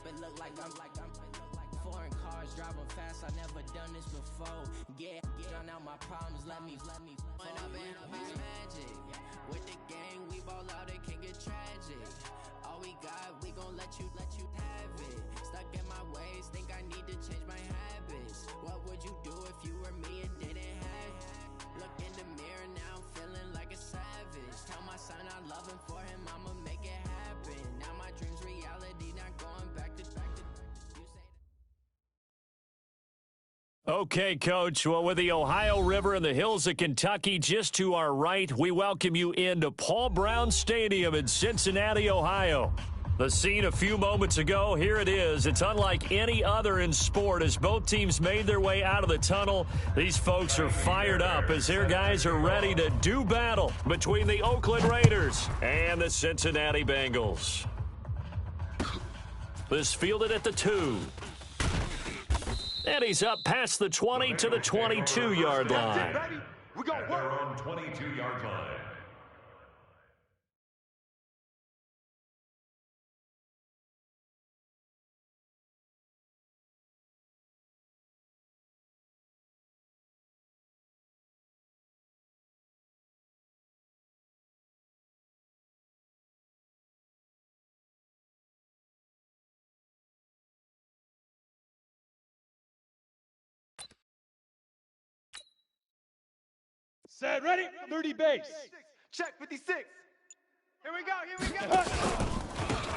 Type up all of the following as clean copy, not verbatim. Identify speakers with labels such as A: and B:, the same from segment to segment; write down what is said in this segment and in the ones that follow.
A: It look like I'm foreign cars driving fast. I never done this before. Get out my problems. Let me. When I've been magic with the gang, we ball out. It can get tragic. All we got, we gon' let you have it. Stuck in my ways, think I need to change my habits. What would you do if you were me and didn't have it? Look in the mirror now, I'm feeling like a savage. Tell my son I love him, for him I'ma make it happen. Now my dreams reality, not going back to you say
B: Okay, Coach. Well, with the Ohio River and the hills of Kentucky just to our right, we welcome you into Paul Brown Stadium in Cincinnati, Ohio. The scene a few moments ago, here it is. It's unlike any other in sport as both teams made their way out of the tunnel. These folks are fired up as their guys are ready to do battle between the Oakland Raiders and the Cincinnati Bengals. This fielded at the 2. And he's up past the 20 to the 22-yard line.
C: We're going to work on 22-yard line.
D: Set, ready, 30 base.
C: Check 56. Here we go.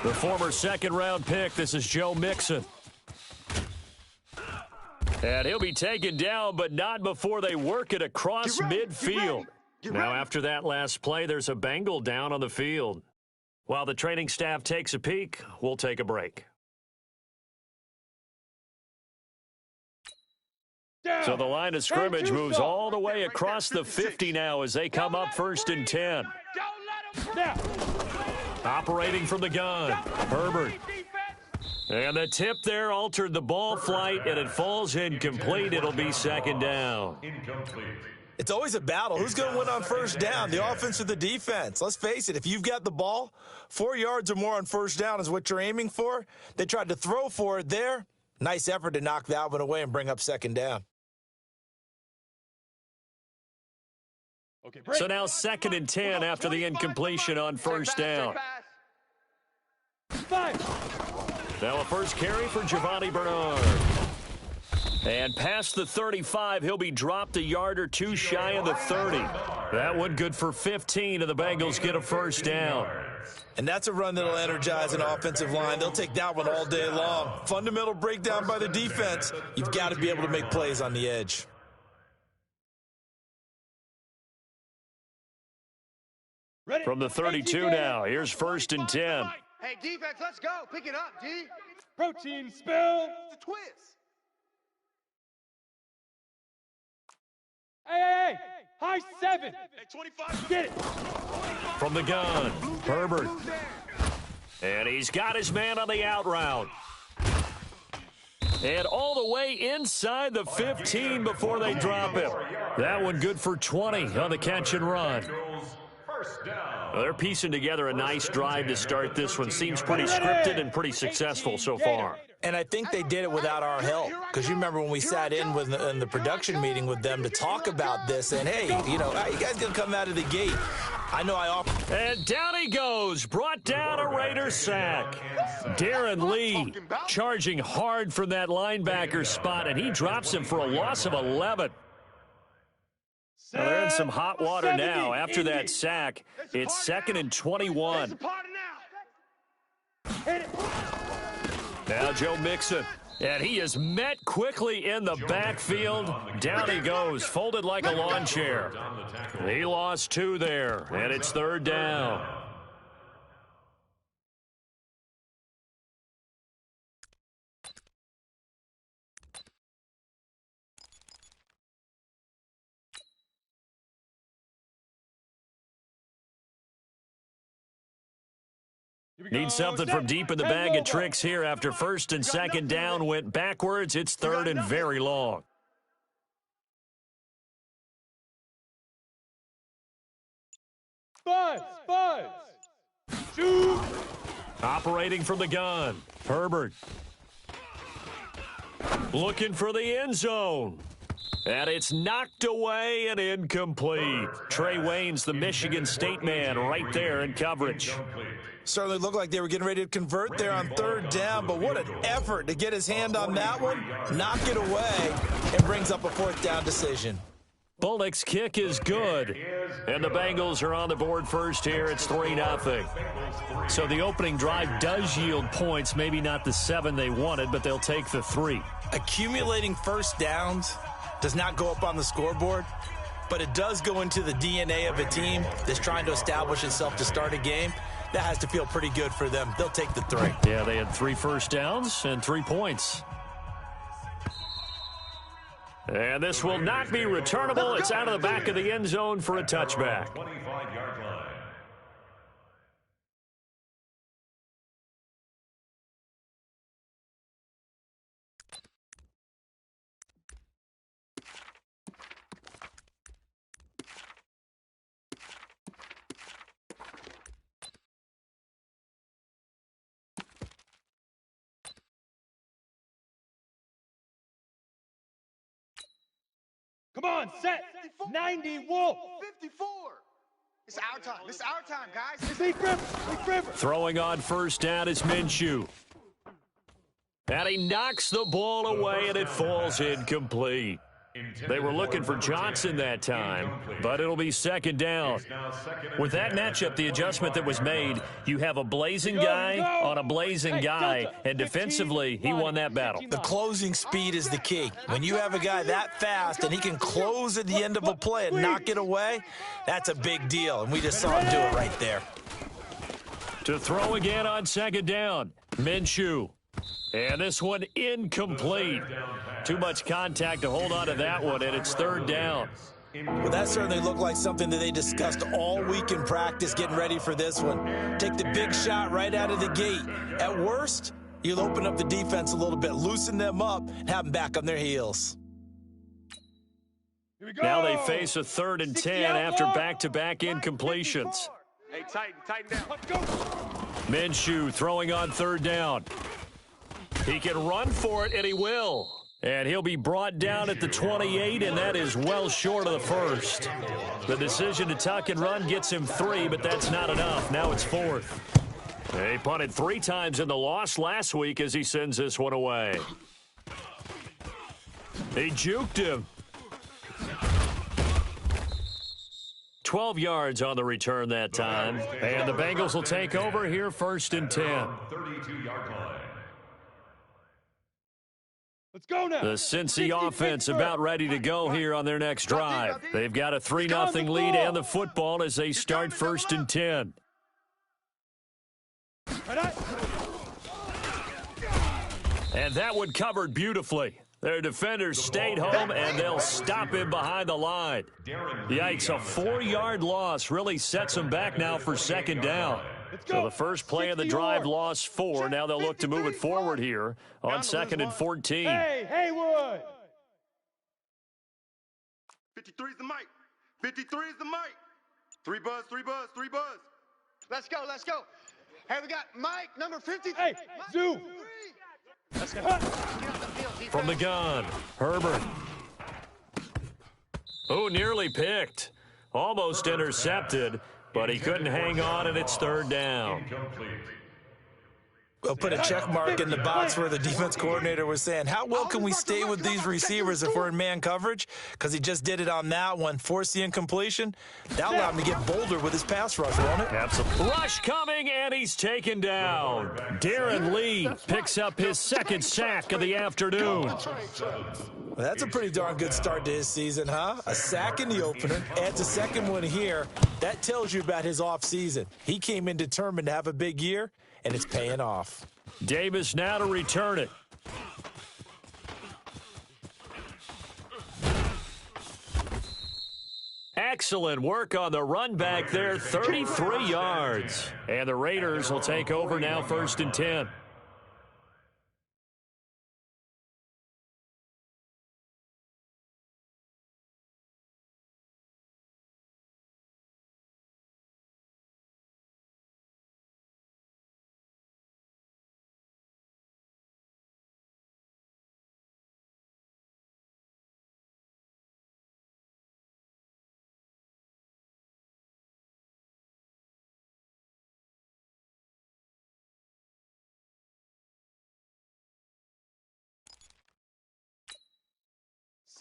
B: The former second-round pick, this is Joe Mixon. And he'll be taken down, but not before they work it across midfield. Now, after that last play, there's a Bengal down on the field. While the training staff takes a peek, we'll take a break.
D: Down.
B: So the line of scrimmage moves all the way across the 50 now as they come up 1st and 10. Operating from the gun, Herbert. And the tip there altered the ball flight, and it falls incomplete. It'll be 2nd down.
E: It's always a battle. Who's going to win on 1st down, the offense or the defense? Let's face it, if you've got the ball, 4 yards or more on 1st down is what you're aiming for. They tried to throw for it there. Nice effort to knock that one away and bring up 2nd down.
D: Okay,
B: so now 2nd and 10 after the incompletion on 1st down. Now a first carry for Giovanni Bernard. And past the 35, he'll be dropped a yard or two shy of the 30. That one good for 15, and the Bengals get a 1st down.
E: And that's a run that'll energize an offensive line. They'll take that one all day long. Fundamental breakdown by the defense. You've got to be able to make plays on the edge.
B: From the 32 now, here's 1st and 10.
C: Hey, defense, let's go. Pick it up, D.
D: Protein spill.
C: The twist.
D: Hey. High 7.
C: Hey, 25.
D: Get it.
B: From the gun, Herbert. And he's got his man on the out route. And all the way inside the 15 before they drop him. That one good for 20 on the catch and run. Well, they're piecing together a nice drive to start this one. Seems pretty scripted and pretty successful so far.
E: And I think they did it without our help. Because you remember when we sat in the production meeting with them to talk about this. And, hey, you know, how you guys going to come out of the gate? I know I offer.
B: And down he goes. Brought down a Raider sack. Darren Lee charging hard from that linebacker spot. And he drops him for a loss of 11. Well, they're in some hot water now. After that sack, it's 2nd and 21. Now Joe Mixon. And he is met quickly in the backfield. Down he goes, folded like a lawn chair. He lost 2 there, and it's 3rd down. Need something from deep in the bag of tricks here after 1st and 2nd down went backwards. It's 3rd and very long.
D: Buzz. Shoot.
B: Operating from the gun, Herbert. Looking for the end zone. And it's knocked away and incomplete. Trey Wayne's the Michigan State man right there in coverage.
E: Certainly looked like they were getting ready to convert there on third down, but what an effort to get his hand on that one, knock it away, and brings up a fourth down decision.
B: Bullock's kick is good, and the Bengals are on the board first here. It's 3-0. So the opening drive does yield points, maybe not the 7 they wanted, but they'll take the 3.
E: Accumulating first downs does not go up on the scoreboard, but it does go into the DNA of a team that's trying to establish itself to start a game. That has to feel pretty good for them. They'll take the 3.
B: Yeah, they had 3 first downs and 3 points. And this will not be returnable. It's out of the back of the end zone for a touchback.
F: 25-yard line.
D: Come on, set. 90 Wolf.
C: 54. It's our time. It's our time, guys.
D: Deep river.
B: Throwing on first down is Minshew. And he knocks the ball away, and it falls incomplete. They were looking for Johnson that time, but it'll be second down. With that matchup, the adjustment that was made, you have a blazing guy on a blazing guy, and defensively, he won that battle.
E: The closing speed is the key. When you have a guy that fast and he can close at the end of a play and knock it away, that's a big deal, and we just saw him do it right there.
B: To throw again on second down, Minshew. And this one incomplete. Too much contact to hold on to that one, and it's third down.
E: Well, that certainly looked like something that they discussed all week in practice getting ready for this one. Take the big shot right out of the gate. At worst, you'll open up the defense a little bit, loosen them up, and have them back on their heels.
D: Here we go.
B: Now they face a 3rd and 10 after back-to-back incompletions.
C: Hey, tighten down.
D: Let's go.
B: Minshew throwing on third down. He can run for it, and he will. And he'll be brought down at the 28, and that is well short of the first. The decision to tuck and run gets him 3, but that's not enough. Now it's 4th. He punted 3 times in the loss last week as he sends this one away. He juked him. 12 yards on the return that time. And the Bengals will take over here 1st and 10.
F: 32-yard line.
D: Let's go now.
B: The Cincy offense about ready to go here on their next drive. They've got a 3-0 lead and the football as they start 1st and 10. And that one covered beautifully. Their defenders stayed home, and they'll stop him behind the line. Yikes, a 4-yard loss really sets them back now for second down. So the first play of the drive lost 4. Now they'll look to move it forward here on 2nd and 14.
D: Hey, Haywood.
C: 53 is the mic. 53 is the mic. 3 buzz, 3 buzz, 3 buzz. Let's go, let's go. Hey, we got Mike, number 53.
D: Hey, Zoo.
C: Let's go.
B: From the gun, Herbert. Oh, nearly picked. Almost intercepted, but he couldn't hang on, and it's 3rd down.
E: We'll put a check mark in the box where the defense coordinator was saying, how well can we stay with these receivers if we're in man coverage? Because he just did it on that one, forced the incompletion. That allowed him to get bolder with his pass rush, won't it?
B: Absolutely. Rush coming, and he's taken down. Darren Lee picks up his 2nd sack of the afternoon.
E: Well, that's a pretty darn good start to his season, huh? A sack in the opener, adds a 2nd one here. That tells you about his offseason. He came in determined to have a big year, and it's paying off.
B: Davis now to return it. Excellent work on the run back there, 33 yards. And the Raiders will take over now 1st and 10.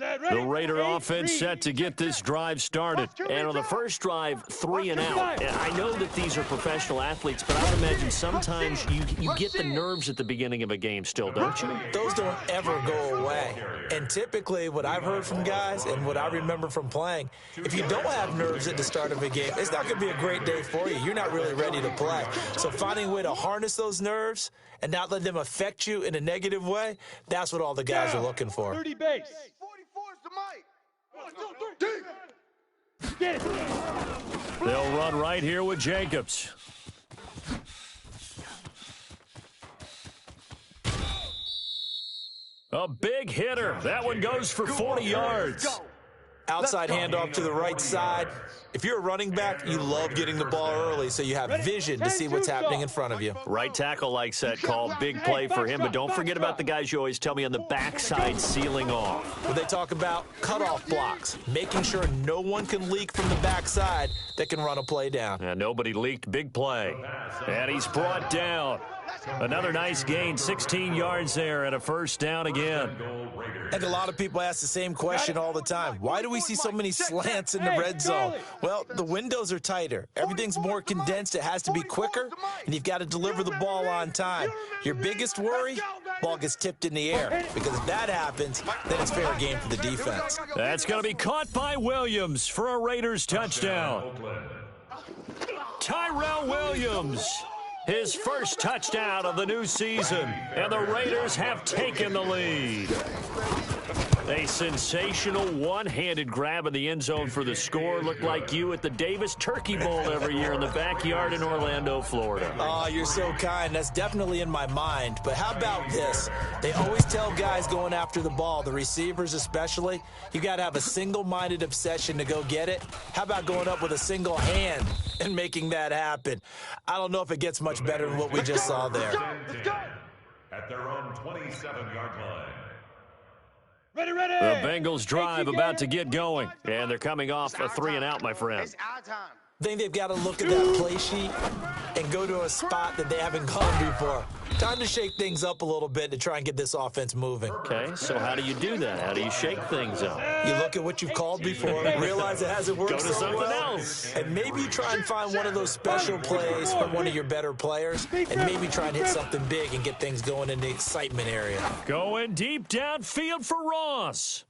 B: The Raider offense set to get this drive started. And on the first drive, 3 and out. And I know that these are professional athletes, but I would imagine sometimes you get the nerves at the beginning of a game still, don't you?
E: Those don't ever go away. And typically what I've heard from guys and what I remember from playing, if you don't have nerves at the start of a game, it's not going to be a great day for you. You're not really ready to play. So finding a way to harness those nerves and not let them affect you in a negative way, that's what all the guys are looking for.
D: 30 base.
C: 44 is the mic. 1, 2, 3.
D: Get it.
B: They'll run right here with Jacobs. A big hitter. That one goes for 40 yards.
E: Outside handoff to the right side. If you're a running back, you love getting the ball early so you have vision to see what's happening in front of you.
B: Right tackle likes that call. Big play for him, but don't forget about the guys you always tell me on the backside sealing off.
E: When they talk about cutoff blocks, making sure no one can leak from the backside that can run a play down.
B: And nobody leaked. Big play. And he's brought down. Another nice gain, 16 yards there and a first down again.
E: And a lot of people ask the same question all the time. Why do we see so many slants in the red zone? Well, the windows are tighter. Everything's more condensed. It has to be quicker, and you've got to deliver the ball on time. Your biggest worry, ball gets tipped in the air, because if that happens, then it's fair game for the defense.
B: That's going to be caught by Williams for a Raiders touchdown. Tyrell Williams, his first touchdown of the new season, and the Raiders have taken the lead. A sensational one-handed grab in the end zone for the score. Looked like you at the Davis Turkey Bowl every year in the backyard in Orlando, Florida.
E: Oh, you're so kind. That's definitely in my mind. But how about this? They always tell guys going after the ball, the receivers especially, you got to have a single-minded obsession to go get it. How about going up with a single hand and making that happen? I don't know if it gets much better than what we just saw there.
F: At their own 27-yard line.
D: Ready, ready.
B: The Bengals drive about to get going, and they're coming off a 3 and out, my friend.
C: It's our time.
E: I think they've got to look at that play sheet and go to a spot that they haven't gone before. Time to shake things up a little bit to try and get this offense moving.
B: Okay, so how do you do that? How do you shake things up?
E: You look at what you've called before, realize it hasn't worked
B: Go to
E: so
B: something
E: well,
B: else.
E: and maybe try and find one of those special plays from one of your better players, and maybe try and hit something big and get things going in the excitement area.
B: Going deep downfield for Ross.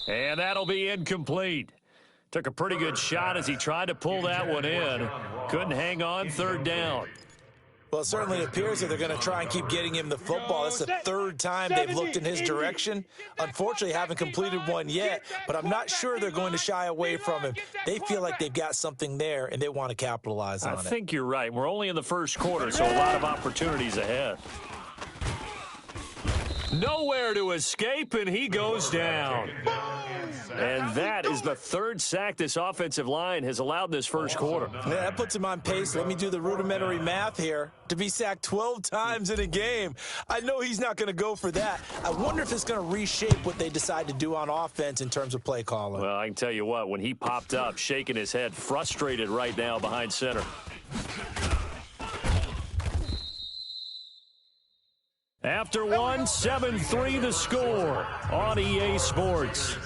B: And that'll be incomplete. Took a pretty good shot as he tried to pull that one in. Couldn't hang on, third down.
E: Well, it certainly appears that they're going to try and keep getting him the football. That's the third time they've looked in his direction. Unfortunately, haven't completed one yet, but I'm not sure they're going to shy away from him. They feel like they've got something there, and they want to capitalize on it.
B: I think you're right. We're only in the first quarter, so a lot of opportunities ahead. Nowhere to escape, and he goes down. And that is the third sack this offensive line has allowed in this first quarter.
E: Yeah, that puts him on pace. Let me do the rudimentary math here. To be sacked 12 times in a game, I know he's not going to go for that. I wonder if it's going to reshape what they decide to do on offense in terms of play calling.
B: Well, I can tell you what, when he popped up, shaking his head, frustrated right now behind center. After one, 7-3 the score on EA Sports.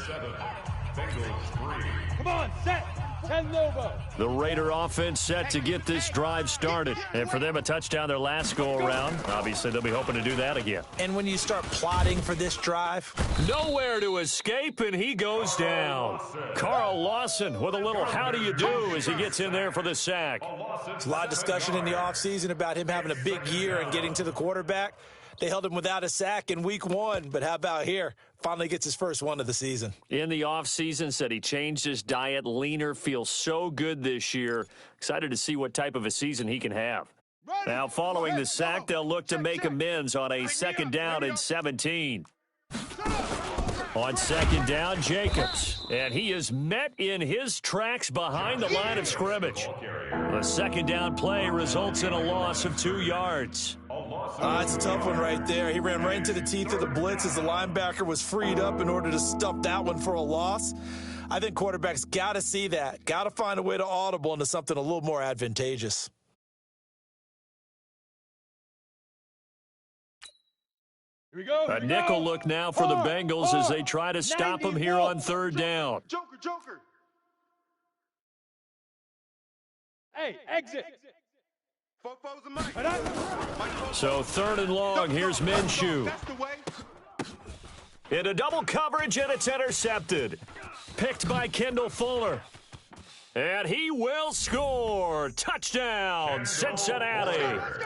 D: Come on, set. 10 Lobo.
B: The Raider offense set to get this drive started. And for them, a touchdown their last go-around. Obviously, they'll be hoping to do that again.
E: And when you start plotting for this drive,
B: Nowhere to escape, and he goes down. Carl Lawson with a little how do you do as he gets in there for the sack.
E: there's a lot of discussion in the offseason about him having a big year and getting to the quarterback. They held him without a sack in week 1, but how about here? Finally gets his first one of the season.
B: In the offseason, said he changed his diet, leaner, feels so good this year. Excited to see what type of a season he can have. Now, following the sack, they'll look to make amends on a second down and 17. On second down, Jacobs. And he is met in his tracks behind the line of scrimmage. The second down play results in a loss of 2 yards.
E: It's a tough one right there. He ran right into the teeth of the blitz as the linebacker was freed up in order to stuff that one for a loss. I think quarterbacks got to see that. Got to find a way to audible into something a little more advantageous.
D: Here we go.
B: A nickel look now for the Bengals as they try to stop him here on third down.
C: Joker.
D: Hey, exit.
C: Fofo's a Mike.
D: Right up.
B: So third and long, here's Minshew.
C: That's the way.
B: Into double coverage, and it's intercepted. Picked by Kendall Fuller. And he will score. Touchdown, Cincinnati.
C: Let's go.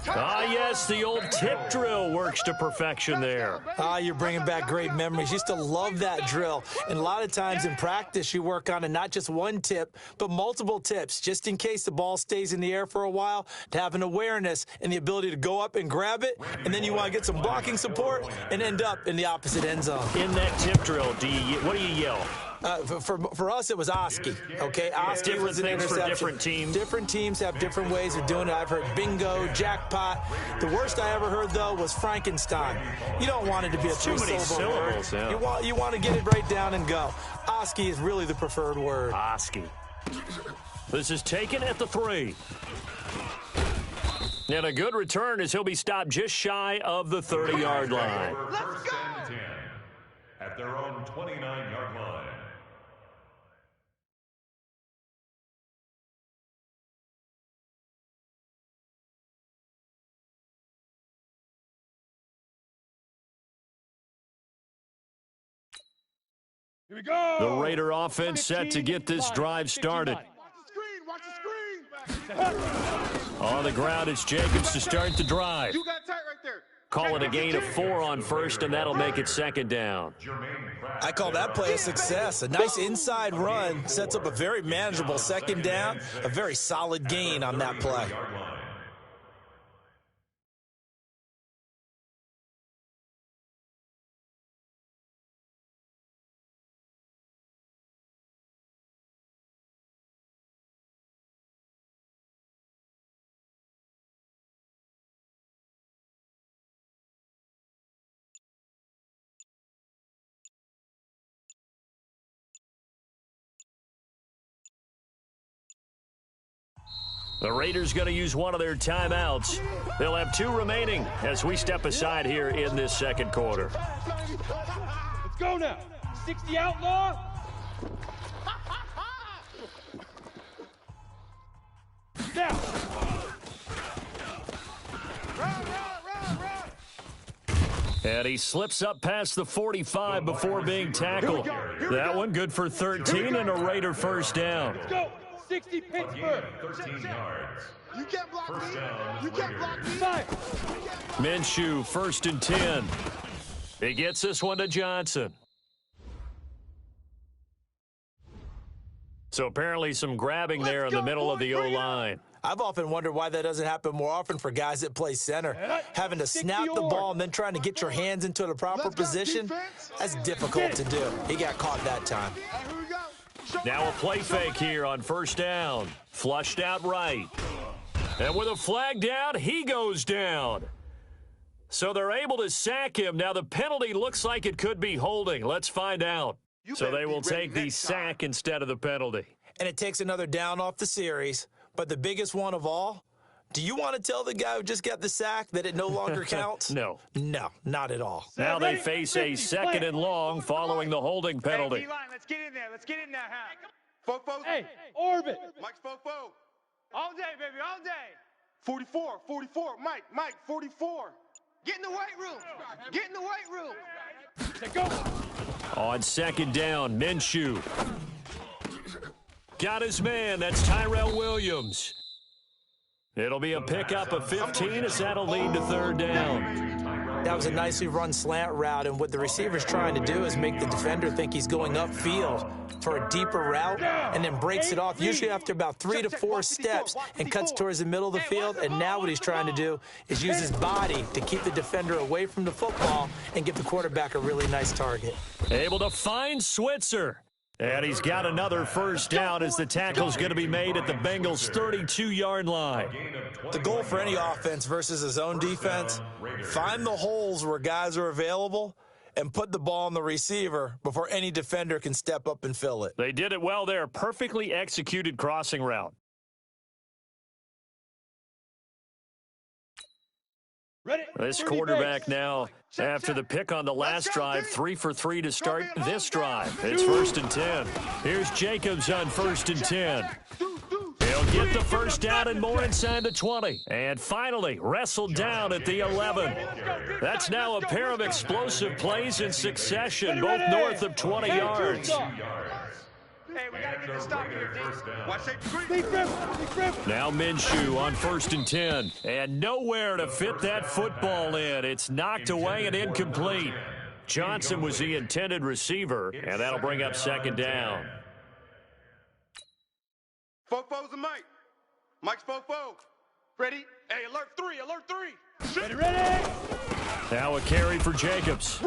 B: Ah, yes, the old tip drill works to perfection there.
E: Ah, you're bringing back great memories. Used to love that drill. And a lot of times in practice, you work on it, not just one tip, but multiple tips, just in case the ball stays in the air for a while, to have an awareness and the ability to go up and grab it, and then you want to get some blocking support and end up in the opposite end zone.
B: In that tip drill, what do you yell?
E: For us, it was Oski, okay? Oski was an interception.
B: For different teams.
E: Different teams have different ways of doing it. I've heard bingo, jackpot. The worst I ever heard, though, was Frankenstein. You don't want it to be a three-syllable word.
B: Yeah.
E: You want to get it right down and go. Oski is really the preferred word.
B: Oski. This is taken at the 3. And a good return as he'll be stopped just shy of the 30-yard line.
F: First and 10 at their own 29-yard line.
D: Here we go.
B: The Raider offense set to get this drive started.
C: Watch the screen.
B: On the ground, it's Jacobs to start the drive.
C: You got tight right there.
B: Call it a gain of 4 on first, and that'll make it second down.
E: I call that play a success. A nice inside run sets up a very manageable second down, a very solid gain on that play.
B: The Raiders going to use one of their timeouts. They'll have 2 remaining as we step aside here in this second quarter.
D: Let's go now. 60 outlaw. Now.
B: And he slips up past the 45 before being tackled. That one good for 13 and a Raider first down.
D: Let's go. 60 Pittsburgh.
F: 13 yards.
C: You can't block me.
F: First down,
C: You can't block me.
D: Five.
B: Minshew, first and 10. He gets this one to Johnson. So apparently some grabbing there in the middle of the O-line.
E: I've often wondered why that doesn't happen more often for guys that play center. Having to snap the ball and then trying to get your hands into the proper position, that's difficult to do. He got caught that time.
C: Here we go.
B: Now a play fake here on first down. Flushed out right. And with a flag down, he goes down. So they're able to sack him. Now the penalty looks like it could be holding. Let's find out. So they will take the sack instead of the penalty.
E: And it takes another down off the series. But the biggest one of all, do you want to tell the guy who just got the sack that it no longer counts?
B: No.
E: No, not at all.
B: Now they face a second and long following the holding penalty.
G: Hey, D-line, let's get in there. Let's get in there, huh?
C: Fofo.
D: Hey, orbit.
C: Mike's Fofo.
G: All day, baby, all day.
C: 44. Mike, 44.
G: Get in the weight room. Get in the weight room.
D: Let's go.
B: On second down, Minshew. Got his man. That's Tyrell Williams. It'll be a pickup of 15 as that'll lead to third down.
E: That was a nicely run slant route, and what the receiver's trying to do is make the defender think he's going upfield for a deeper route and then breaks it off, usually after about 3 to 4 steps, and cuts towards the middle of the field. And now what he's trying to do is use his body to keep the defender away from the football and give the quarterback a really nice target.
B: Able to find Switzer. And he's got another first down as the tackle's going to be made at the Bengals' 32-yard line.
E: The goal for any offense versus his own defense, find the holes where guys are available and put the ball on the receiver before any defender can step up and fill it.
B: They did it well there. Perfectly executed crossing route.
D: Ready?
B: This
D: 30
B: quarterback
D: base.
B: now, after the pick on the last drive, 3 for 3 to start
C: It's gonna be a long
B: this drive.
C: day.
B: It's 1st and 10. Here's Jacobs on 1st and 10. He'll get the first down and more inside the 20. And finally, wrestled down at the 11. That's now a pair of explosive plays in succession, both north of 20 yards.
G: Hey, we gotta get this stop here, D.
C: Watch safety screen.
D: Big grip.
B: Now Minshew on 1st and 10. And nowhere to fit that football in. It's knocked away and incomplete. Johnson was the intended receiver, and that'll bring up 2nd down.
C: Fofo's and Mike. Mike's Fofo. Ready? Hey, alert 3, alert 3.
D: Ready?
B: Now a carry for Jacobs.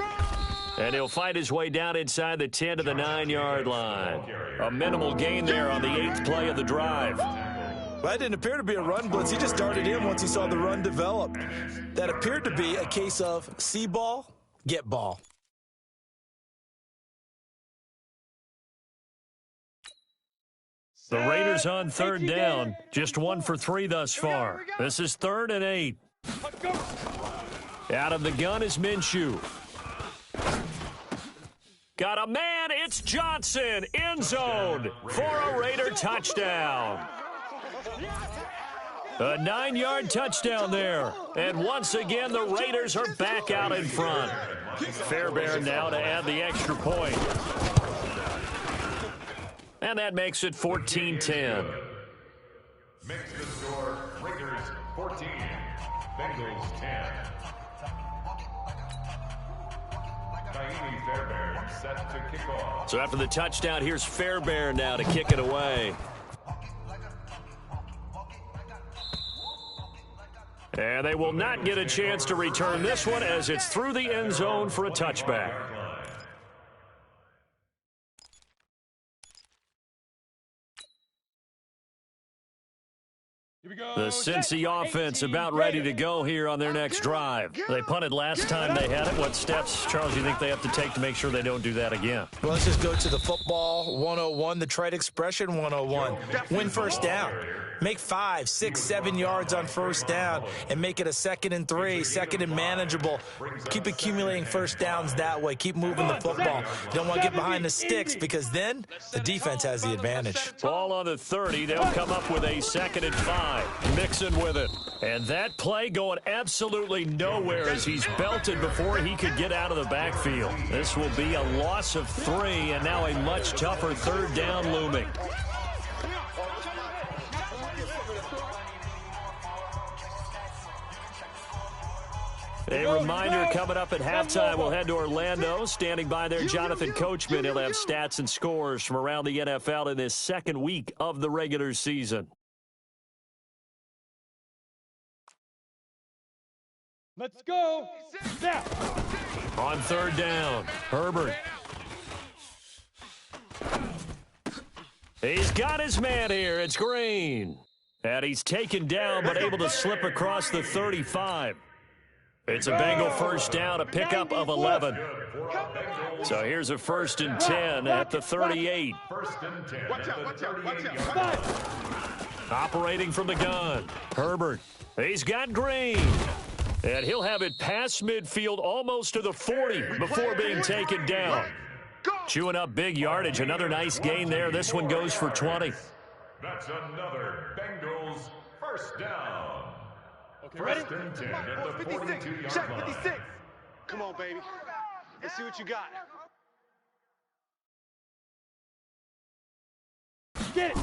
B: And he'll fight his way down inside the 10 to the 9-yard line. A minimal gain there on the 8th play of the drive.
E: Well, that didn't appear to be a run blitz. He just darted in once he saw the run develop. That appeared to be a case of see ball, get ball.
B: The Raiders on 3rd down. Just 1 for 3 thus far. This is 3rd and 8. Out of the gun is Minshew. Got a man, it's Johnson, end zone for a Raider touchdown. A 9-yard touchdown there. And once again, the Raiders are back out in front. Fairbairn now to add the extra point. And that makes it 14-10.
F: Makes the score Raiders 14, Bengals 10. Fairbairn set to kick off.
B: So after the touchdown, here's Fairbairn now to kick it away. And they will not get a chance to return this one as it's through the end zone for a touchback. The Cincy offense about ready to go here on their next drive. They punted last time they had it. What steps, Charles, do you think they have to take to make sure they don't do that again?
E: Well, let's just go to the football 101, the trade expression 101. Win first down. Make 5, 6, 7 yards on first down and make it a 2nd and 3, 2nd and manageable. Keep accumulating first downs that way. Keep moving the football. You don't want to get behind the sticks because then the defense has the advantage.
B: Ball on the 30. They'll come up with a 2nd and 5. Mixon with it. And that play going absolutely nowhere as he's belted before he could get out of the backfield. This will be a loss of 3 and now a much tougher 3rd down looming. A reminder coming up at halftime, we'll head to Orlando. Standing by there, Jonathan Coachman. He'll have stats and scores from around the NFL in this 2nd week of the regular season.
D: Let's go. Now.
B: On 3rd down, Herbert. He's got his man here. It's Green. And he's taken down but able to slip across the 35. It's a Bengal first down, a pickup of 11. So here's a 1st and 10 at the 38.
F: First and 10.
C: Watch out, watch out, watch out.
B: Operating from the gun, Herbert. He's got Green. And he'll have it past midfield almost to the 40 before being taken down. Chewing up big yardage. Another nice gain there. This one goes for 20.
F: That's another Bengals first down.
D: Okay, ready?
F: First and 10 at the 42-yard
C: Check
F: line.
C: 56. Come on, baby. Let's see what you got.
D: Get it.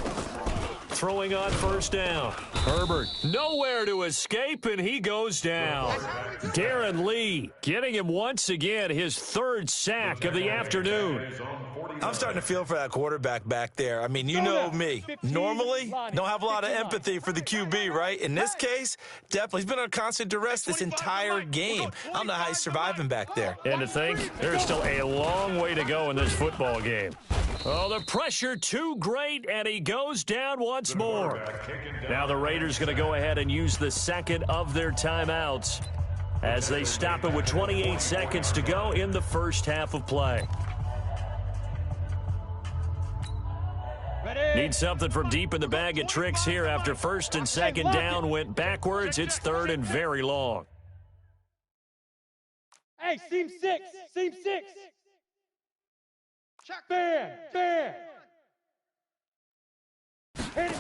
B: Throwing on 1st down. Herbert nowhere to escape, and he goes down. Darren Lee getting him once again his 3rd sack of the afternoon.
E: I'm starting to feel for that quarterback back there. I mean, you know me. Normally, don't have a lot of empathy for the QB, right? In this case, definitely. He's been on constant duress this entire game. I don't know how he's surviving back there.
B: And to think, there's still a long way to go in this football game. Oh, the pressure too great, and he goes down once more. Now the Raiders going to go ahead and use the 2nd of their timeouts as they stop it with 28 seconds to go in the first half of play.
D: Ready?
B: Need something from deep in the bag of tricks here after 1st and 2nd down went backwards. It's 3rd and very long.
D: Hey, seam 6. Seam 6.
C: Check.
D: Fan. Hit it.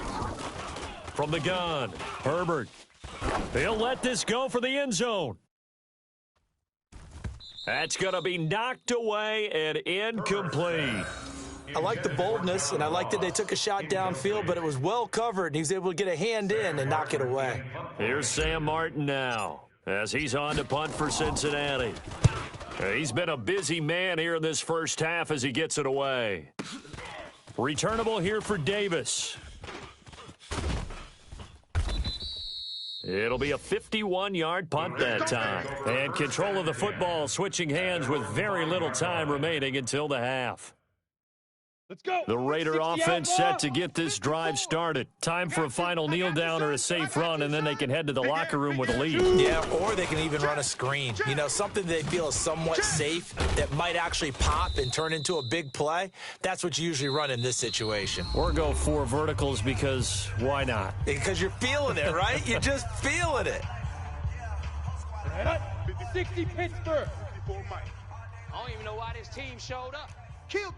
B: From the gun, Herbert. He'll let this go for the end zone. That's going to be knocked away and incomplete.
E: I like the boldness, and I like that they took a shot downfield, but it was well covered, and he was able to get a hand in and knock it away.
B: Here's Sam Martin now, as he's on to punt for Cincinnati. He's been a busy man here in this first half as he gets it away. Returnable here for Davis. It'll be a 51-yard punt that time. And control of the football switching hands with very little time remaining until the half.
D: Let's go.
B: The Raider offense set to get this drive started. Time for a final kneel down or a safe run, and then they can head to the locker room with a lead.
E: Yeah, or they can even run a screen. You know, something they feel is somewhat safe that might actually pop and turn into a big play. That's what you usually run in this situation.
B: Or go 4 verticals because why not?
E: Because you're feeling it, right? You're just feeling it.
D: 60 Pittsburgh.
G: I don't even know why this team showed up.
C: Kill.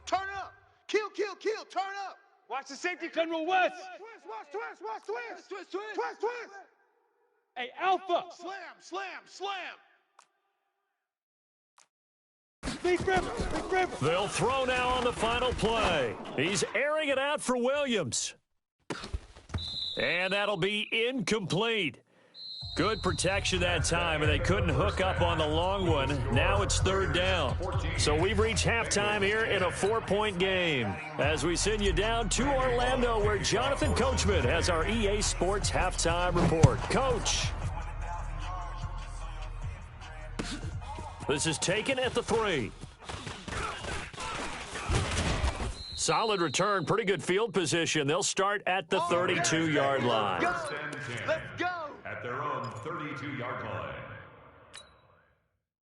C: Turn up. Kill. Turn up.
G: Watch the safety.
D: General West.
C: Twist.
D: Hey, Alpha.
C: Slam.
D: Big River.
B: They'll throw now on the final play. He's airing it out for Williams. And that'll be incomplete. Good protection that time, and they couldn't hook up on the long one. Now it's 3rd down. So we've reached halftime here in a 4-point game. As we send you down to Orlando, where Jonathan Coachman has our EA Sports halftime report. Coach. This is taken at the 3. Solid return, pretty good field position. They'll start at the 32-yard line.
C: Let's go.
F: At their own 32-yard line.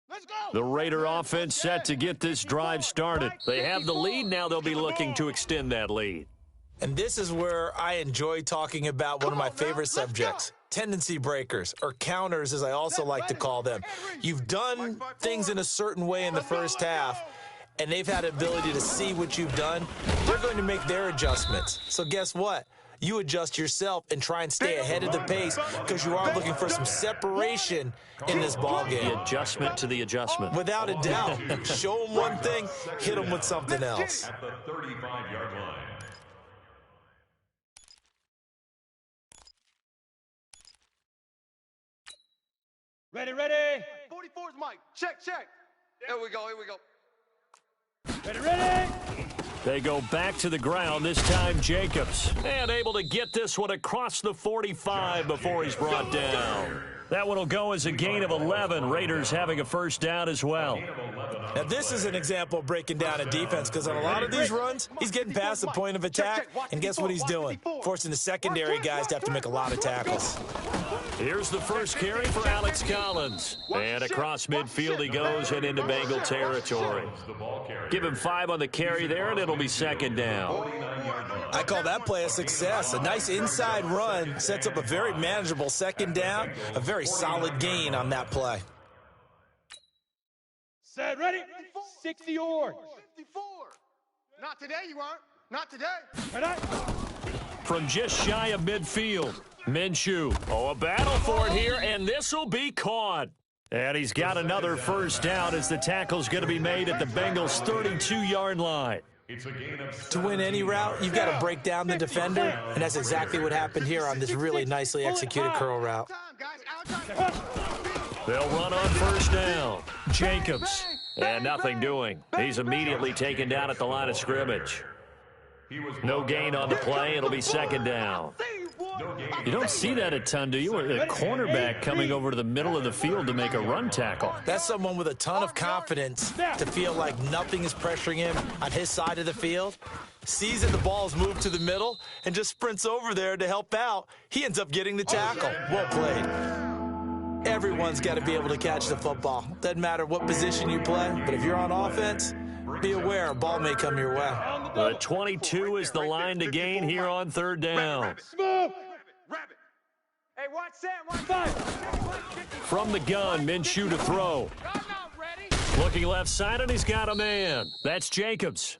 C: Let's go.
B: The Raider offense set to get this drive started. They have the lead. Now they'll be looking to extend that lead.
E: And this is where I enjoy talking about one of my favorite subjects, tendency breakers, or counters, as I also like to call them. You've done things in a certain way in the first half, and they've had the ability to see what you've done. They're going to make their adjustments. So guess what? You adjust yourself and try and stay ahead of the pace because you are looking for some separation in this ball game.
B: The adjustment to the adjustment.
E: Without a doubt. Show them one thing, hit them with something else.
F: At the 35-yard line.
D: Ready.
C: 44's Mike. Check. Here we go.
D: Ready.
B: They go back to the ground, this time Jacobs. And able to get this one across the 45 before he's brought down. That one will go as a gain of 11. Raiders having a first down as well.
E: Now, this is an example of breaking down a defense because on a lot of these runs, he's getting past the point of attack, and guess what he's doing? Forcing the secondary guys to have to make a lot of tackles.
B: Here's the first carry for Alex Collins. And across midfield he goes and into Bengal territory. Give him 5 on the carry there, and it'll be 2nd down.
E: I call that play a success. A nice inside run sets up a very manageable 2nd down, a very solid gain on that play.
D: Set. Ready. 60 yards.
C: 54. Not today, you aren't. Not today.
D: Ready.
B: From just shy of midfield, Minshew. Oh, a battle for it here, and this will be caught. And he's got another first down as the tackle's going to be made at the Bengals' 32-yard line.
E: To win any route, you've got to break down the defender, and that's exactly what happened here on this really nicely executed curl route.
B: They'll run on first down. Jacobs. And nothing doing. He's immediately taken down at the line of scrimmage. No gain on the play. It'll be 2nd down. You don't see that a ton, do you? A cornerback coming over to the middle of the field to make a run tackle.
E: That's someone with a ton of confidence to feel like nothing is pressuring him on his side of the field. Sees that the ball's moved to the middle and just sprints over there to help out. He ends up getting the tackle. Well played. Everyone's got to be able to catch the football. Doesn't matter what position you play, but if you're on offense, be aware a ball may come your way.
B: The 22 is the line to gain here on 3rd down.
D: Smoke.
C: Rabbit.
G: Hey,
B: From the gun, Minshew to throw. Looking left side, and he's got a man. That's Jacobs.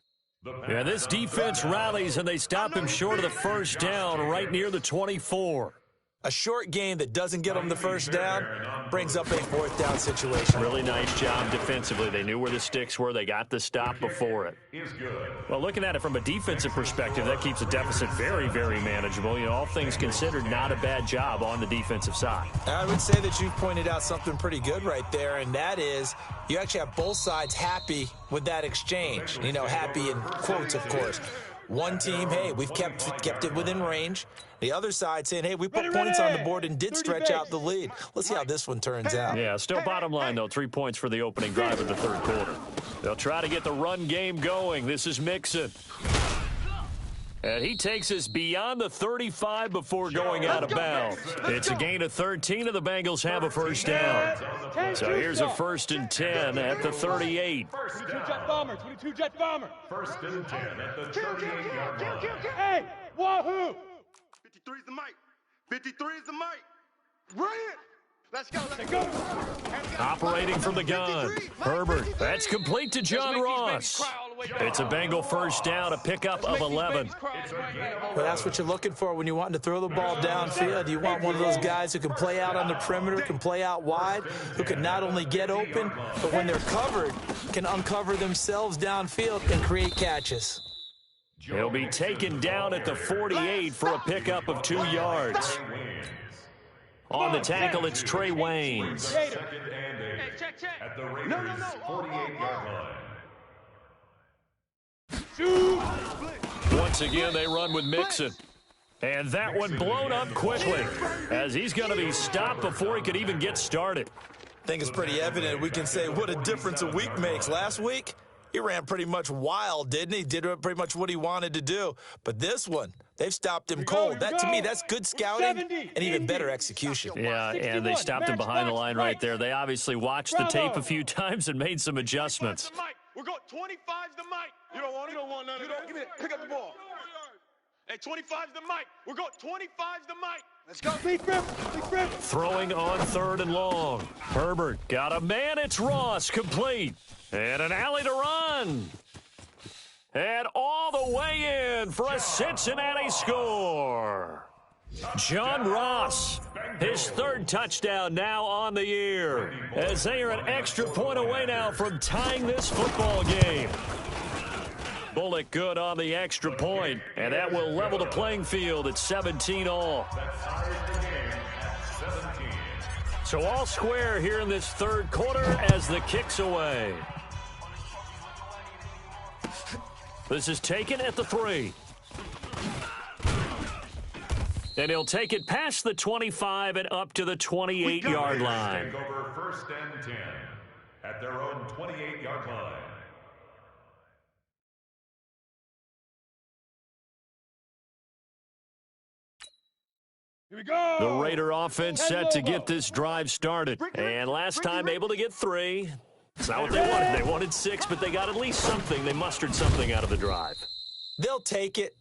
B: Yeah, this defense rallies, and they stop him short of the first down right near the 24.
E: A short game that doesn't get them the first down brings up a fourth down situation.
B: Really nice job defensively. They knew where the sticks were. They got the stop before it. Well, looking at it from a defensive perspective, that keeps the deficit very, very manageable. You know, all things considered, not a bad job on the defensive side.
E: I would say that you pointed out something pretty good right there, and that is you actually have both sides happy with that exchange. You know, happy in quotes, of course. One team, hey, we've kept it within range. The other side saying, hey, we put points on the board and did stretch out the lead. Let's see how this one turns out.
B: Yeah, still bottom line, though, 3 points for the opening drive of the third quarter. They'll try to get the run game going. This is Mixon. And he takes us beyond the 35 before going out of bounds. It's a gain of 13, and the Bengals have a first down. So here's a 1st and 10 at the 38.
D: 22 jet bomber, 22 jet bomber.
F: 1st and 10 at the 38-yard line.
D: Hey, wahoo!
C: 53 is the mic. 53 is the mic. Run it. Let's go. Let's
D: go.
B: Operating from the gun. Herbert. That's complete to John Ross. It's a Bengal first down, a pickup of 11.
E: Well, that's what you're looking for when you're wanting to throw the ball downfield. You want one of those guys who can play out on the perimeter, can play out wide, who can not only get open, but when they're covered, can uncover themselves downfield and create catches.
B: He'll be taken down at the 48 for a pickup of 2 yards. On the tackle, it's Trey Waynes.
F: At the Raiders' 48-yard line.
B: Once again, they run with Mixon. And that one blown up quickly as he's going to be stopped before he could even get started.
E: I think it's pretty evident we can say what a difference a week makes. Last week, he ran pretty much wild, didn't he? Did pretty much what he wanted to do. But this one, they've stopped him cold. That, to me, that's good scouting and even better execution.
B: Yeah, and they stopped him behind the line right there. They obviously watched the tape a few times and made some adjustments.
C: We're going 25's the mic. You don't want it? You don't want none of that. Give me that. Pick up the ball. Hey, 25's the mic. We're going 25's the mic. Let's go.
D: Big grip.
B: Throwing on 3rd and long. Herbert got a man. It's Ross, complete. And an alley to run. And all the way in for a Cincinnati score. John Ross, his 3rd touchdown now on the year, as they are an extra point away now from tying this football game. Bullock good on the extra point, and that will level the playing field at 17 all. So all square here in this third quarter as the kick's away. This is taken at the 3. And he'll take it past the 25 and up to the 28-yard line.
F: Take over 1st and 10 at their own 28-yard line.
D: Here we go.
B: The Raider offense set to get this drive started. And last time able to get 3. It's not what they wanted. They wanted 6, but they got at least something. They mustered something out of the drive.
E: They'll take it.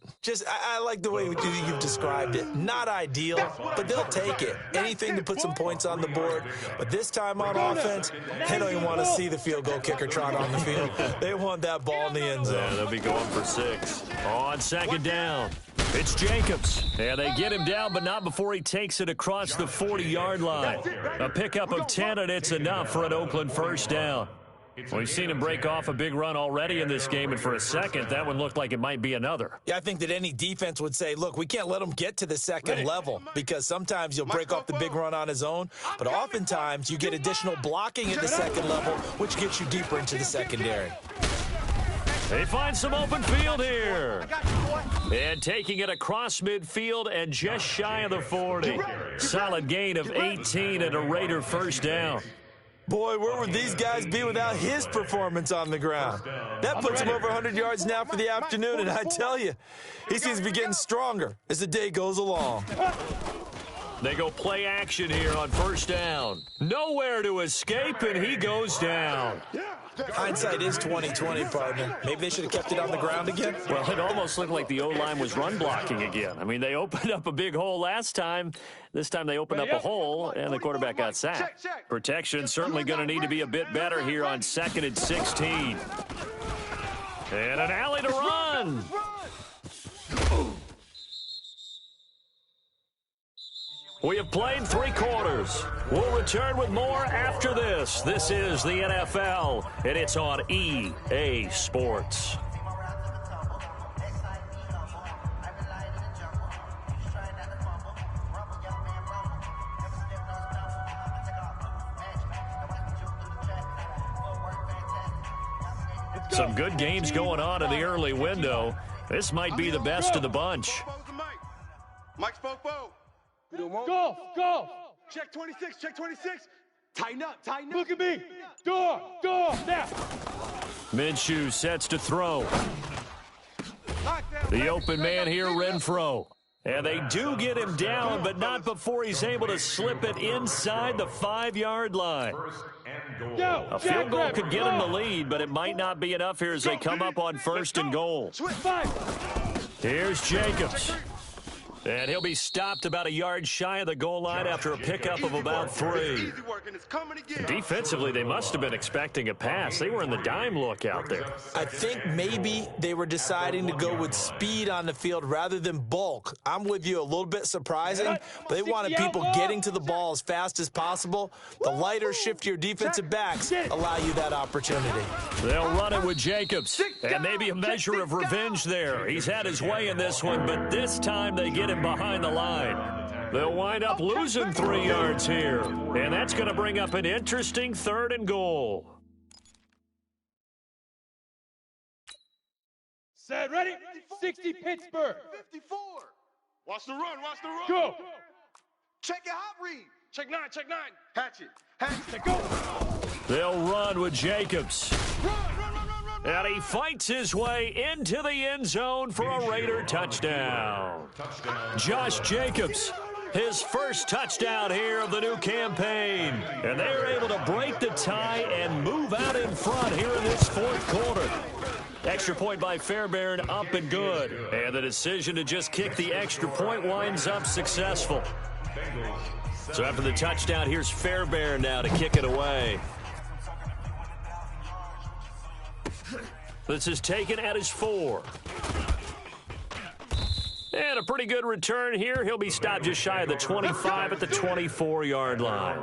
E: I like the way you've described it. Not ideal, but they'll take it. Anything to put some points on the board. But this time on offense, they don't even want to see the field goal kicker trot on the field. They want that ball in the end zone.
B: Yeah, they'll be going for 6. On 2nd down, it's Jacobs. Yeah, they get him down, but not before he takes it across the 40-yard line. A pickup of 10, and it's enough for an Oakland first down. We've seen him break off a big run already in this game, and for a second, that one looked like it might be another.
E: Yeah, I think that any defense would say, look, we can't let him get to the second level because sometimes you'll break off the big run on his own, but oftentimes you get additional blocking at the second level, which gets you deeper into the secondary.
B: They find some open field here. And taking it across midfield and just shy of the 40. Solid gain of 18 and a Raider first down.
E: Boy, where would these guys be without his performance on the ground? That puts him over 100 yards now for the afternoon, and I tell you, he seems to be getting stronger as the day goes along.
B: They go play action here on first down. Nowhere to escape, and he goes down.
E: Hindsight is 20/20, partner. Maybe they should have kept it on the ground again.
B: Well, it almost looked like the O-line was run blocking again. I mean, they opened up a big hole last time. This time they opened up a hole, and the quarterback got sacked. Protection certainly going to need to be a bit better here on 2nd and 16. And an alley to run. We have played 3 quarters. We'll return with more after this. This is the NFL, and it's on EA Sports. Some good games going on in the early window. This might be the best of the bunch.
C: Mike's Fofo.
D: Go!
C: Check 26, check 26. Tighten up.
D: Look at me. Door, now.
B: Minshew sets to throw. The open man here, Renfro. And they do get him down, but not before he's able to slip it inside the 5-yard line. A field goal could get him the lead, but it might not be enough here as they come up on 1st and goal. Here's Jacobs. And he'll be stopped about a yard shy of the goal line after a pickup of about 3. Defensively, they must have been expecting a pass. They were in the dime look out there.
E: I think maybe they were deciding to go with speed on the field rather than bulk. I'm with you, a little bit surprising, but they wanted people getting to the ball as fast as possible. The lighter, shiftier defensive backs allow you that opportunity.
B: They'll run it with Jacobs, and maybe a measure of revenge there. He's had his way in this one, but this time they get him behind the line. They'll wind up losing 3 yards here, and that's going to bring up an interesting 3rd and goal.
D: Set, ready? 60 Pittsburgh.
C: 54. Watch the run.
D: Go.
C: Check your hot read.
D: Check 9.
C: Hatch it.
D: Go.
B: They'll run with Jacobs.
C: Run.
B: And he fights his way into the end zone for a Raider touchdown. Josh Jacobs, his first touchdown here of the new campaign. And they're able to break the tie and move out in front here in this 4th quarter. Extra point by Fairbairn, up and good. And the decision to just kick the extra point winds up successful. So after the touchdown, here's Fairbairn now to kick it away. This is taken at his 4. And a pretty good return here. He'll be stopped just shy of the 25 at the 24-yard line.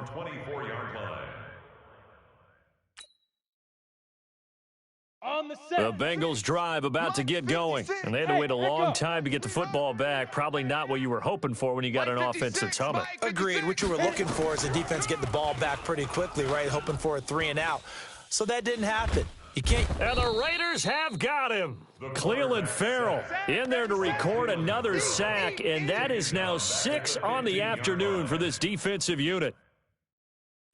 B: The Bengals drive about to get going, and they had to wait a long time to get the football back. Probably not what you were hoping for when you got an offense that's humming.
E: Agreed. What you were looking for is the defense getting the ball back pretty quickly, right? Hoping for a 3 and out. So that didn't happen. You can't.
B: And the Raiders have got him. Cleveland Farrell in there to record another sack, and that is now 6 on the afternoon for this defensive unit.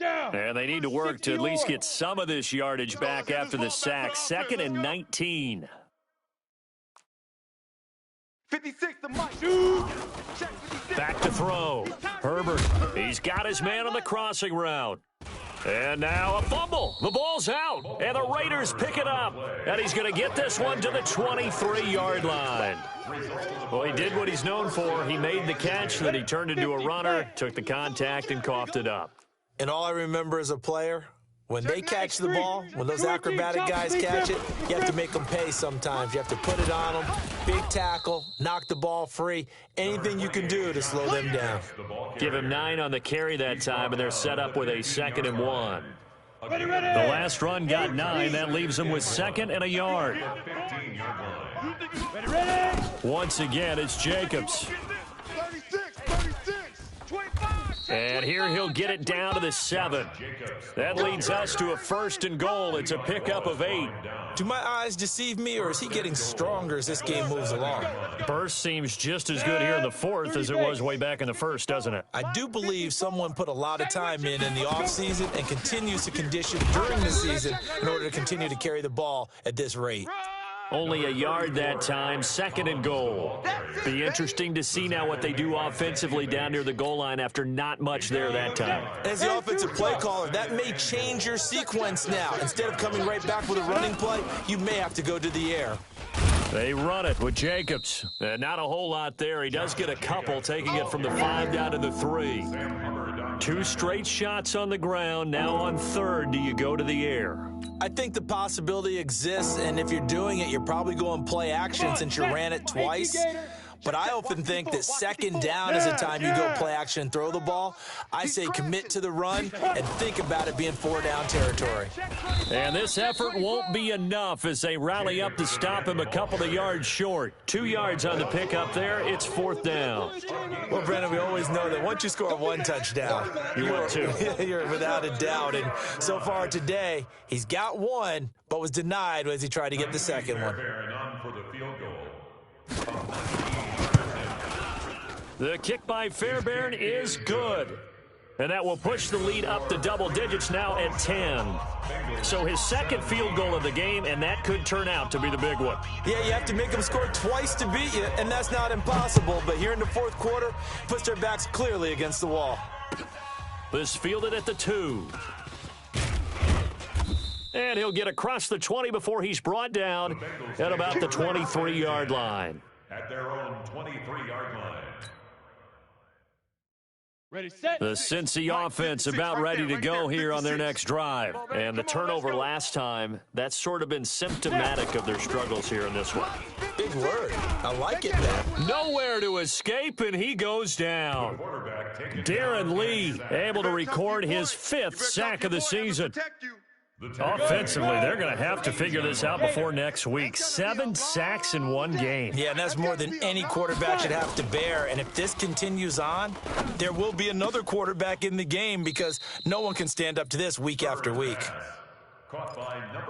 B: And they need to work to at least get some of this yardage back after the sack. 2nd and 19.
C: 56 the Mike.
B: Back to throw. Herbert, he's got his man on the crossing route. And now a fumble. The ball's out, and the Raiders pick it up. And he's going to get this one to the 23-yard line. Well, he did what he's known for. He made the catch, then he turned into a runner, took the contact, and coughed it up.
E: And all I remember as a player, when they catch the ball, when those acrobatic guys catch it, you have to make them pay sometimes. You have to put it on them, big tackle, knock the ball free, anything you can do to slow them down.
B: Give him 9 on the carry that time, and they're set up with a 2nd and 1. The last run got 9. That leaves them with 2nd and a yard. Once again, it's Jacobs. And here he'll get it down to the 7. That leads us to a 1st and goal. It's a pickup of 8.
E: Do my eyes deceive me, or is he getting stronger as this game moves along?
B: Burst seems just as good here in the 4th as it was way back in the 1st, doesn't it?
E: I do believe someone put a lot of time in the offseason and continues to condition during the season in order to continue to carry the ball at this rate.
B: Only a yard that time, 2nd and goal. Be interesting to see now what they do offensively down near the goal line after not much there that time.
E: As the offensive play caller, that may change your sequence now. Instead of coming right back with a running play, you may have to go to the air.
B: They run it with Jacobs. Not a whole lot there. He does get a couple, taking it from the 5 down to the 3. 2 straight shots on the ground. Now on 3rd, do you go to the air?
E: I think the possibility exists, and if you're doing it, you're probably going play action since you ran it twice. But I often think that 2nd down is a time you go play action and throw the ball. I say commit to the run and think about it being 4-down territory.
B: And this effort won't be enough as they rally up to stop him a couple of yards short. 2 yards on the pickup there. It's 4th down.
E: Well, Brandon, we always know that once you score 1 touchdown, you're without a doubt. And so far today, he's got 1, but was denied as he tried to get the 2nd one.
B: The kick by Fairbairn is good. And that will push the lead up to double digits now at 10. So his 2nd field goal of the game, and that could turn out to be the big one.
E: Yeah, you have to make them score twice to beat you, and that's not impossible. But here in the 4th quarter, puts their backs clearly against the wall.
B: This fielded at the 2. And he'll get across the 20 before he's brought down at about the 23-yard line.
F: At their own 23-yard line.
D: Ready, set.
B: The Cincy offense about ready to go here on their next drive. And the turnover last time, that's sort of been symptomatic of their struggles here in this one.
E: Big word. I like it, man.
B: Nowhere to escape, and he goes down. Darren Lee able to record his 5th sack of the season. Offensively, they're going to have to figure this out before next week. 7 sacks in 1 game.
E: Yeah, and that's more than any quarterback should have to bear. And if this continues on, there will be another quarterback in the game because no one can stand up to this week after week.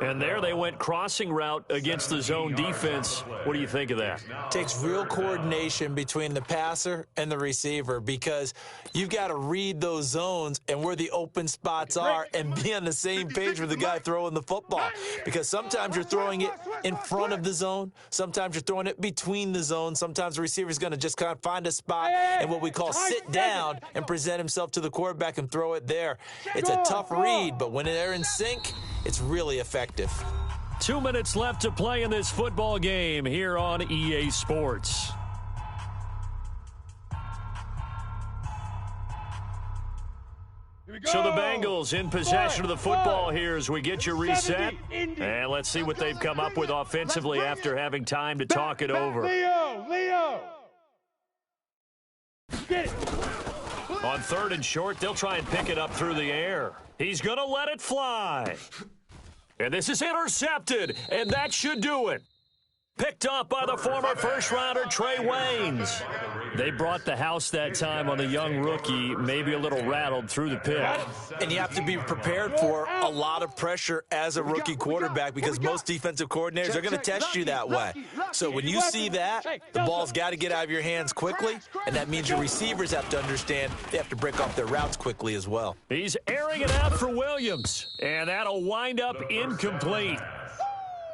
B: And there they went crossing route against the zone defense. What do you think of that?
E: Takes real coordination between the passer and the receiver because you've got to read those zones and where the open spots are and be on the same page with the guy throwing the football. Because sometimes you're throwing it in front of the zone. Sometimes you're throwing it between the zones. Sometimes the receiver's going to just kind of find a spot and what we call sit down and present himself to the quarterback and throw it there. It's a tough read, but when they're in sync, it's really effective.
B: 2 minutes left to play in this football game here on EA Sports. So the Bengals in possession of the football here as we get you reset. And let's see what they've come up with offensively after having time to talk it over.
D: Leo! Get it!
B: On 3rd and short, they'll try and pick it up through the air. He's going to let it fly. And this is intercepted, and that should do it. Picked off by the former first-rounder Trey Waynes. They brought the house that time on the young rookie, maybe a little rattled through the pick.
E: And you have to be prepared for a lot of pressure as a rookie quarterback because most defensive coordinators are going to test you that way. So when you see that, the ball's got to get out of your hands quickly, and that means your receivers have to understand they have to break off their routes quickly as well.
B: He's airing it out for Williams, and that'll wind up incomplete.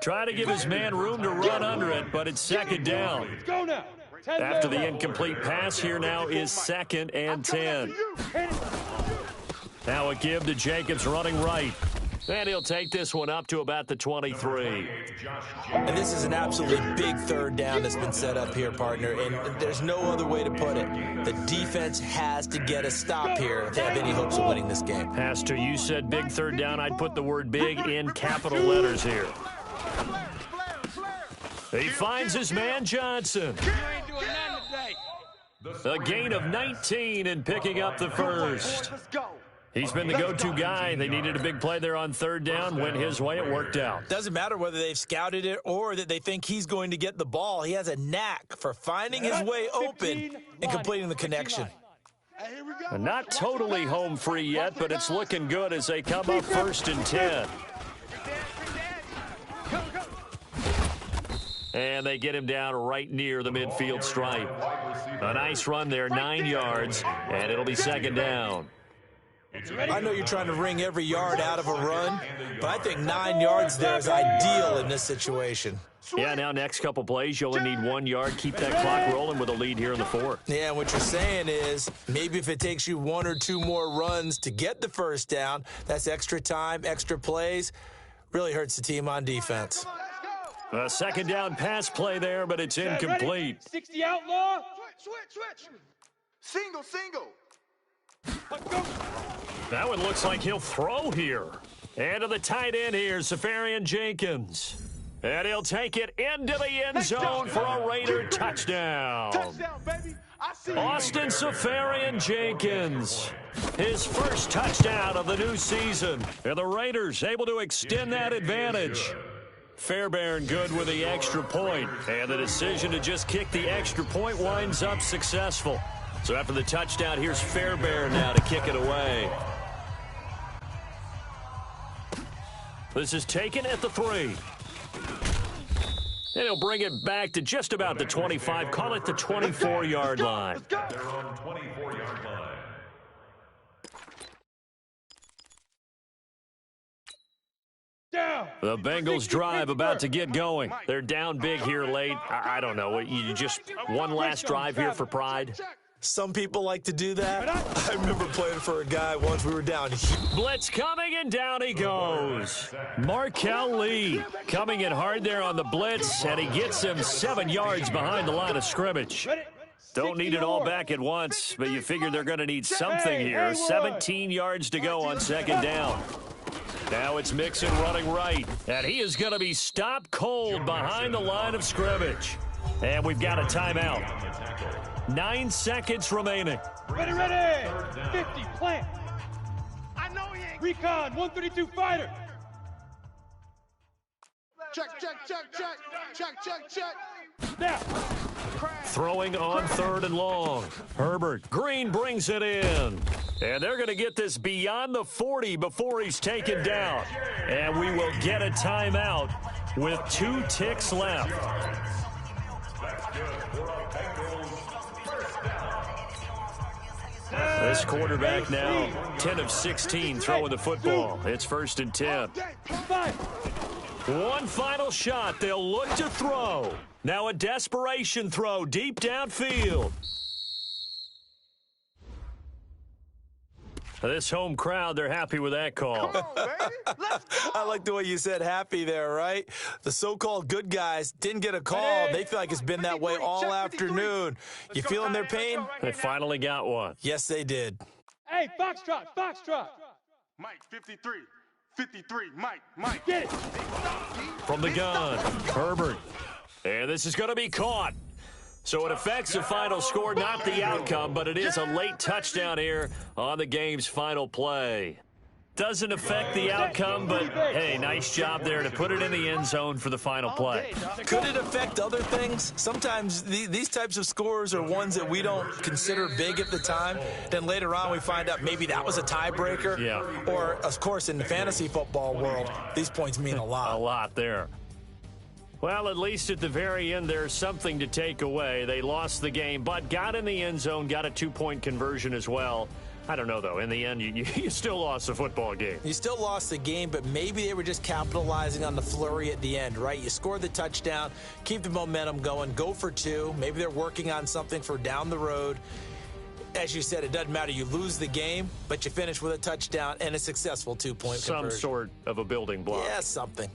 B: Try to give his man room to run under it, but it's 2nd down. After the incomplete pass, here now is 2nd and 10. Now a give to Jacobs running right. And he'll take this one up to about the 23.
E: And this is an absolutely big 3rd down that's been set up here, partner, and there's no other way to put it. The defense has to get a stop here if they have any hopes of winning this game.
B: Pastor, you said big 3rd down. I'd put the word big in capital letters here. He finds his man Johnson. A gain of 19 and picking up the 1st. He's been the go-to guy. They needed a big play there on 3rd down. Went his way. It worked out.
E: Doesn't matter whether they've scouted it or that they think he's going to get the ball. He has a knack for finding his way open and completing the connection.
B: Not totally home free yet, but it's looking good as they come up 1st and 10. And they get him down right near the midfield stripe. A nice run there, 9 yards, and it'll be 2nd down.
E: I know you're trying to wring every yard out of a run, but I think 9 yards there is ideal in this situation.
B: Yeah, now next couple plays, you only need 1 yard. Keep that clock rolling with a lead here in the fourth.
E: Yeah, what you're saying is maybe if it takes you 1 or 2 more runs to get the first down, that's extra time, extra plays, really hurts the team on defense.
B: A second down pass play there, but it's incomplete.
D: 60 outlaw.
C: Switch. Single.
B: That one looks like he'll throw here. And to the tight end here, Safarian Jenkins. And he'll take it into the end zone for a Raider touchdown.
C: Touchdown, baby. I see
B: Austin Safarian Jenkins, his first touchdown of the new season. And the Raiders able to extend that advantage. Fairbairn good with the extra point. And the decision to just kick the extra point winds up successful. So after the touchdown, here's Fairbairn now to kick it away. This is taken at the 3. And he'll bring it back to just about the 25. Call it the 24-yard line.
F: They're on 24-yard line.
D: Down.
B: The Bengals drive about to get going. They're down big here late. I don't know. You just one last drive here for pride.
E: Some people like to do that. I remember playing for a guy once. We were down.
B: Blitz coming, and down he goes. Markel Lee coming in hard there on the blitz, and he gets him 7 yards behind the line of scrimmage. Don't need it all back at once, but you figure they're going to need something here. 17 yards to go on second down. Now it's Mixon running right, and he is going to be stopped cold behind the line of scrimmage. And we've got a timeout. 9 seconds remaining.
D: Ready. 50, plant. I know he ain't. Recon, 132 fighter.
C: Check.
D: Now.
B: Throwing on 3rd and long. Herbert. Green brings it in. And they're going to get this beyond the 40 before he's taken down. And we will get a timeout with 2 ticks left. This quarterback now 10 of 16 throwing the football. It's 1st and 10. One final shot they'll look to throw. Now a desperation throw deep downfield. This home crowd, they're happy with that call.
C: Come on, baby. Let's go.
E: I like the way you said happy there, right? The so-called good guys didn't get a call. They feel like it's been that way all afternoon. You feeling their pain?
B: They finally got one.
E: Yes, they did.
D: Hey, Foxtrot.
C: Mike, 53. Mike.
D: Get it.
B: From the gun, Herbert. And this is going to be caught. So it affects the final score, not the outcome, but it is a late touchdown here on the game's final play. Doesn't affect the outcome, but, hey, nice job there to put it in the end zone for the final play.
E: Could it affect other things? Sometimes these types of scores are ones that we don't consider big at the time. Then later on we find out maybe that was a tiebreaker.
B: Yeah.
E: Or, of course, in the fantasy football world, these points mean a lot.
B: A lot there. Well, at least at the very end, there's something to take away. They lost the game, but got in the end zone, got a 2-point conversion as well. I don't know, though. In the end, you still lost the football game.
E: You still lost the game, but maybe they were just capitalizing on the flurry at the end, right? You scored the touchdown, keep the momentum going, go for 2. Maybe they're working on something for down the road. As you said, it doesn't matter. You lose the game, but you finish with a touchdown and a successful 2-point conversion.
B: Some sort of a building block.
E: Yeah, something.